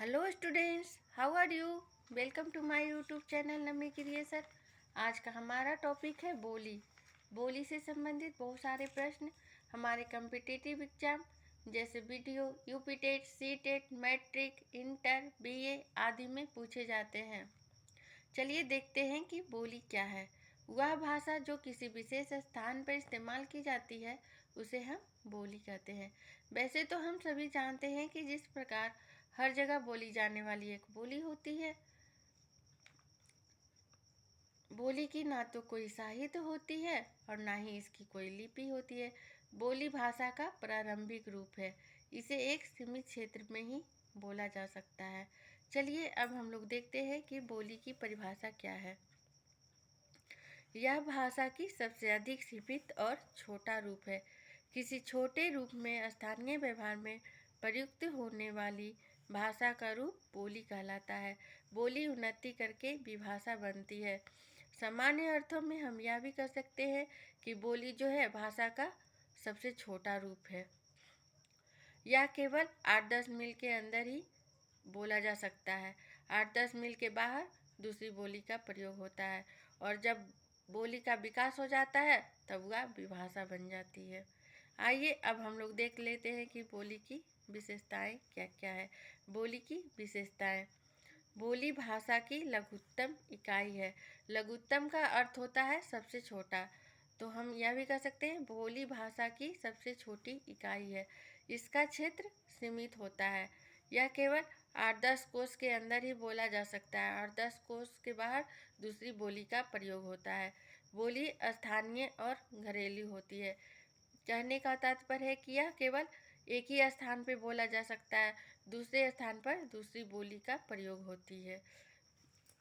Hello students, how are you? Welcome to my YouTube channel Nami creation. आज का हमारा topic है बोली। बोली से संबंधित बहुत सारे प्रश्न हमारे कम्पिटिटिव एग्जाम जैसे VDO, UP TET, C TET, matric, inter, BA आदि में पूछे जाते हैं। चलिए देखते हैं कि बोली क्या है। वह भाषा जो किसी विशेष स्थान पर इस्तेमाल की जाती है उसे हम बोली कहते हैं। वैसे तो हम सभी जानते हैं कि जिस प्रकार हर जगह बोली जाने वाली एक बोली होती है, बोली की ना तो कोई साहित्य होती है और ना ही इसकी कोई लिपि होती है। बोली भाषा का प्रारंभिक रूप है। इसे एक सीमित क्षेत्र में ही बोला जा सकता है। चलिए अब हम लोग देखते हैं कि बोली की परिभाषा क्या है। यह भाषा की सबसे अधिक सीमित और छोटा रूप है। किसी छोटे रूप में स्थानीय व्यवहार में प्रयुक्त होने वाली भाषा का रूप बोली कहलाता है। बोली उन्नति करके विभाषा बनती है। सामान्य अर्थों में हम यह भी कह सकते हैं कि बोली जो है भाषा का सबसे छोटा रूप है। यह केवल 8-10 मील के अंदर ही बोला जा सकता है। 8-10 मील के बाहर दूसरी बोली का प्रयोग होता है और जब बोली का विकास हो जाता है तब वह विभाषा बन जाती है। आइए अब हम लोग देख लेते हैं कि बोली की विशेषताएं क्या क्या है। बोली की विशेषताएं। बोली भाषा की लघुत्तम इकाई है। लघुत्तम का अर्थ होता है सबसे छोटा, तो हम यह भी कह सकते हैं बोली भाषा की सबसे छोटी इकाई है। इसका क्षेत्र सीमित होता है। यह केवल 8-10 कोस के अंदर ही बोला जा सकता है। 8-10 कोस के बाहर दूसरी बोली का प्रयोग होता है। बोली स्थानीय और घरेलू होती है। कहने का तात्पर्य है कि यह केवल एक ही स्थान पर बोला जा सकता है, दूसरे स्थान पर दूसरी बोली का प्रयोग होती है।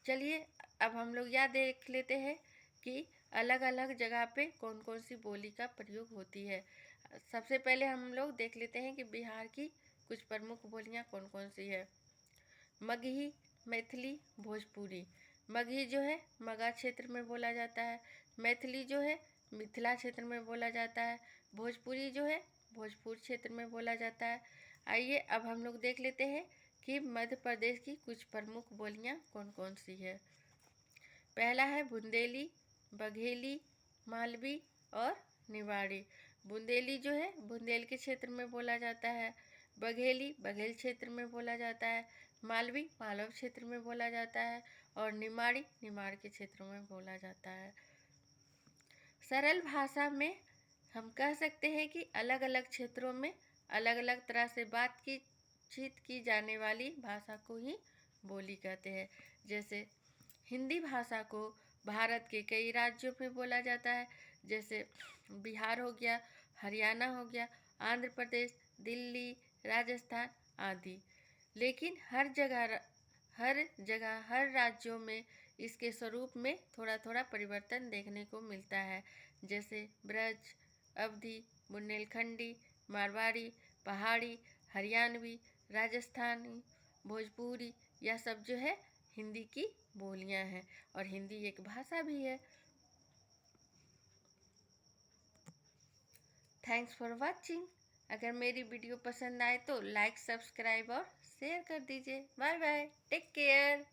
चलिए अब हम लोग यह देख लेते हैं कि अलग अलग जगह पे कौन कौन सी बोली का प्रयोग होती है। सबसे पहले हम लोग देख लेते हैं कि बिहार की कुछ प्रमुख बोलियां कौन कौन सी है। मगही, मैथिली, भोजपुरी। मगही जो है मगध क्षेत्र में बोला जाता है। मैथिली जो है मिथिला क्षेत्र में बोला जाता है। भोजपुरी जो है भोजपुर क्षेत्र में बोला जाता है। आइए अब हम लोग देख लेते हैं कि मध्य प्रदेश की कुछ प्रमुख बोलियां कौन कौन सी है। पहला है बुंदेली, बघेली, मालवी और निवाड़ी। बुंदेली जो है बुंदेल के क्षेत्र में बोला जाता है। बघेली बघेल क्षेत्र में बोला जाता है। मालवी मालव क्षेत्र में बोला जाता है और निमाड़ी निमाड़ के क्षेत्र में बोला जाता है। सरल भाषा में हम कह सकते हैं कि अलग अलग क्षेत्रों में अलग अलग तरह से बातचीत की जाने वाली भाषा को ही बोली कहते हैं। जैसे हिंदी भाषा को भारत के कई राज्यों में बोला जाता है, जैसे बिहार हो गया, हरियाणा हो गया, आंध्र प्रदेश, दिल्ली, राजस्थान आदि। लेकिन हर राज्यों में इसके स्वरूप में थोड़ा थोड़ा परिवर्तन देखने को मिलता है। जैसे ब्रज, अवधी, बुंदेलखंडी, मारवाड़ी, पहाड़ी, हरियाणवी, राजस्थानी, भोजपुरी, यह सब जो है हिंदी की बोलियां हैं और हिंदी एक भाषा भी है। Thanks for watching. अगर मेरी वीडियो पसंद आए तो लाइक, सब्सक्राइब और शेयर कर दीजिए। Bye bye, take care.